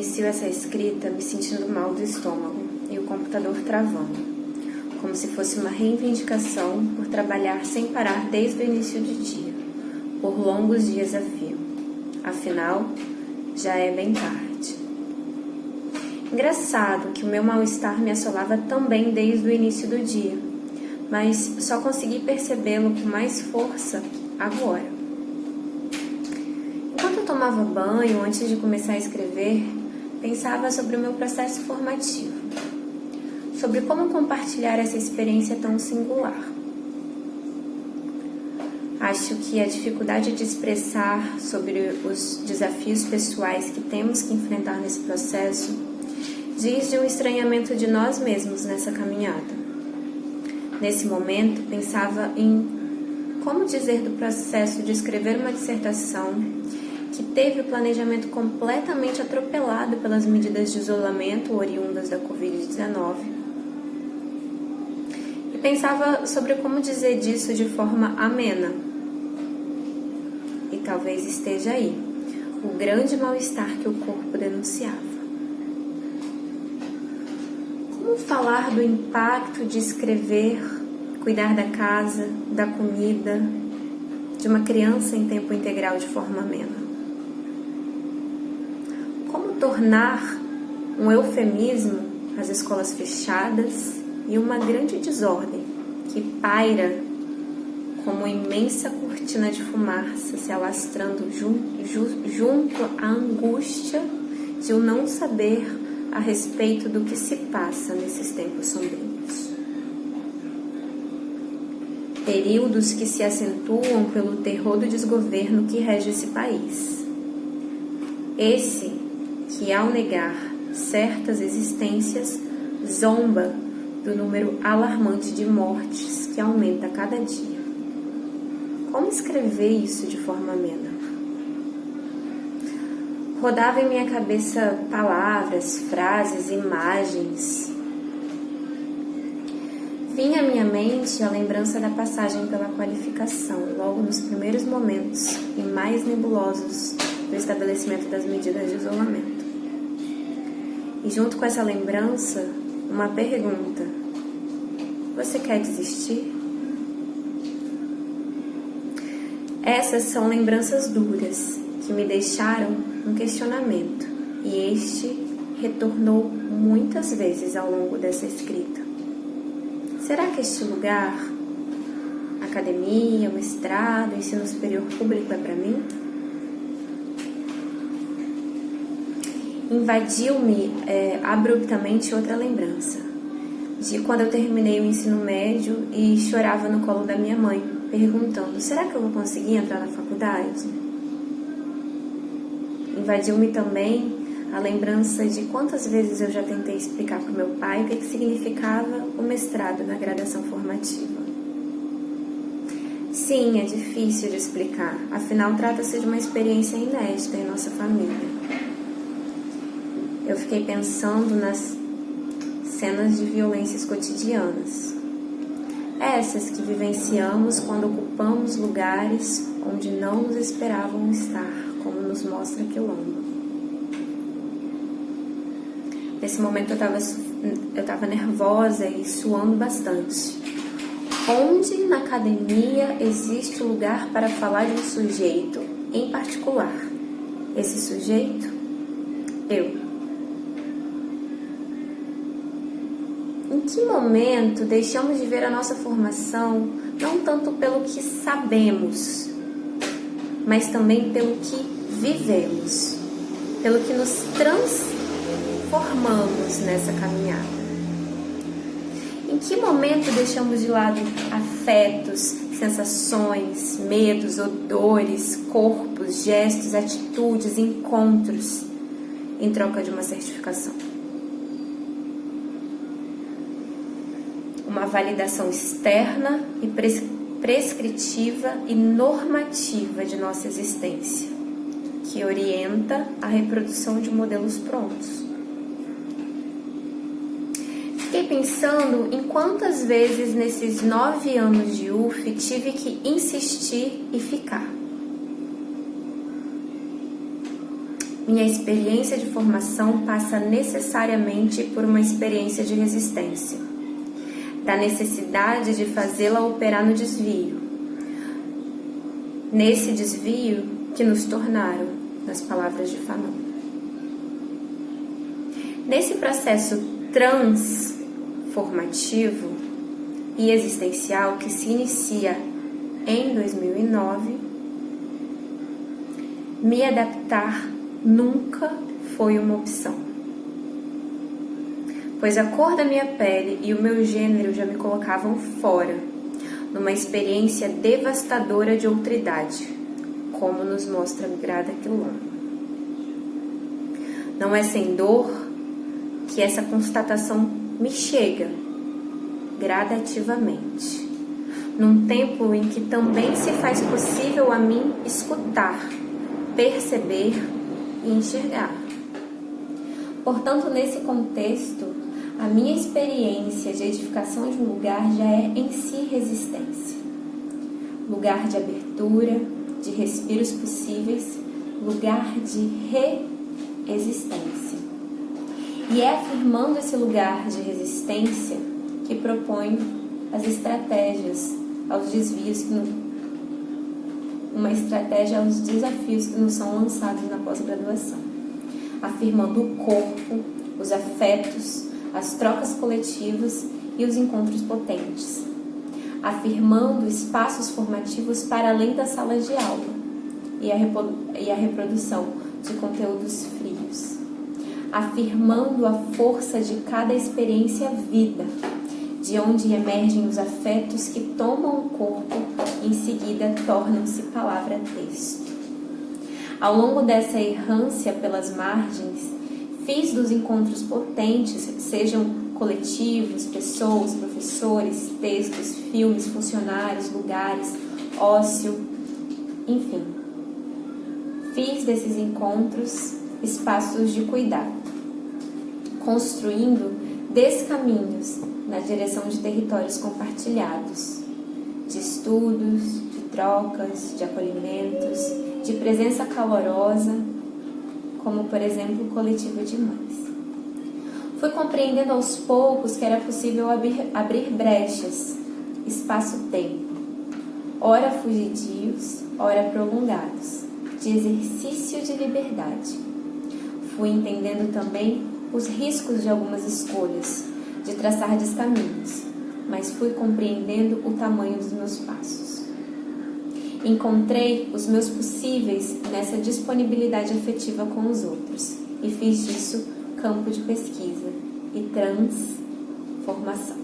inicio essa escrita me sentindo mal do estômago e o computador travando, como se fosse uma reivindicação por trabalhar sem parar desde o início do dia, por longos dias a fio. Afinal, já é bem tarde. Engraçado que o meu mal-estar me assolava também desde o início do dia, mas só consegui percebê-lo com mais força agora. Enquanto eu tomava banho antes de começar a escrever, pensava sobre o meu processo formativo, sobre como compartilhar essa experiência tão singular. Acho que a dificuldade de expressar sobre os desafios pessoais que temos que enfrentar nesse processo diz de um estranhamento de nós mesmos nessa caminhada. Nesse momento, pensava em como dizer do processo de escrever uma dissertação que teve o planejamento completamente atropelado pelas medidas de isolamento oriundas da Covid-19. E pensava sobre como dizer disso de forma amena. E talvez esteja aí o grande mal-estar que o corpo denunciava. Como falar do impacto de escrever, cuidar da casa, da comida, de uma criança em tempo integral de forma amena? Como tornar um eufemismo as escolas fechadas e uma grande desordem que paira como imensa cortina de fumaça se alastrando junto à angústia de o não saber a respeito do que se passa nesses tempos sombrios. Períodos que se acentuam pelo terror do desgoverno que rege esse país. Esse que, ao negar certas existências, zomba do número alarmante de mortes que aumenta a cada dia. Como escrever isso de forma amena? Rodava em minha cabeça palavras, frases, imagens. Vinha à minha mente a lembrança da passagem pela qualificação, logo nos primeiros momentos e mais nebulosos do estabelecimento das medidas de isolamento. E junto com essa lembrança, uma pergunta: você quer desistir? Essas são lembranças duras que me deixaram um questionamento, e este retornou muitas vezes ao longo dessa escrita. Será que este lugar, academia, mestrado, ensino superior público é para mim? Invadiu-me abruptamente outra lembrança, de quando eu terminei o ensino médio e chorava no colo da minha mãe, perguntando: será que eu vou conseguir entrar na faculdade? Invadiu-me também a lembrança de quantas vezes eu já tentei explicar para o meu pai o que significava o mestrado na graduação formativa. Sim, é difícil de explicar, afinal trata-se de uma experiência inédita em nossa família. Eu fiquei pensando nas cenas de violências cotidianas, essas que vivenciamos quando ocupamos lugares onde não nos esperavam estar, como nos mostra Quilombo. Nesse momento eu estava nervosa e suando bastante. Onde na academia existe lugar para falar de um sujeito em particular? Esse sujeito? Eu. Em que momento deixamos de ver a nossa formação não tanto pelo que sabemos, mas também pelo que vivemos, pelo que nos transformamos nessa caminhada? Em que momento deixamos de lado afetos, sensações, medos, odores, corpos, gestos, atitudes, encontros em troca de uma certificação? Uma validação externa e prescritiva e normativa de nossa existência, que orienta a reprodução de modelos prontos. Fiquei pensando em quantas vezes nesses 9 anos de UF tive que insistir e ficar. Minha experiência de formação passa necessariamente por uma experiência de resistência, da necessidade de fazê-la operar no desvio. Nesse desvio que nos tornaram, nas palavras de Fanon. Nesse processo transformativo e existencial que se inicia em 2009, me adaptar nunca foi uma opção, pois a cor da minha pele e o meu gênero já me colocavam fora, numa experiência devastadora de outridade, como nos mostra Grada Quilombo. Não é sem dor que essa constatação me chega gradativamente, num tempo em que também se faz possível a mim escutar, perceber e enxergar. Portanto, nesse contexto, a minha experiência de edificação de um lugar já é em si resistência. Lugar de abertura, de respiros possíveis, lugar de reexistência. E é afirmando esse lugar de resistência que proponho as estratégias aos desvios uma estratégia aos desafios que nos são lançados na pós-graduação, afirmando o corpo, os afetos, as trocas coletivas e os encontros potentes, afirmando espaços formativos para além da sala de aula e a reprodução de conteúdos frios, afirmando a força de cada experiência vida, de onde emergem os afetos que tomam o corpo e em seguida tornam-se palavra-texto. Ao longo dessa errância pelas margens, fiz dos encontros potentes, sejam coletivos, pessoas, professores, textos, filmes, funcionários, lugares, ócio, enfim. Fiz desses encontros espaços de cuidado, construindo descaminhos na direção de territórios compartilhados, de estudos, de trocas, de acolhimentos, de presença calorosa, como, por exemplo, o coletivo de mães. Fui compreendendo aos poucos que era possível abrir brechas, espaço-tempo, ora fugidios, ora prolongados, de exercício de liberdade. Fui entendendo também os riscos de algumas escolhas, de traçar descaminhos, mas fui compreendendo o tamanho dos meus passos. Encontrei os meus possíveis nessa disponibilidade afetiva com os outros e fiz disso campo de pesquisa e transformação.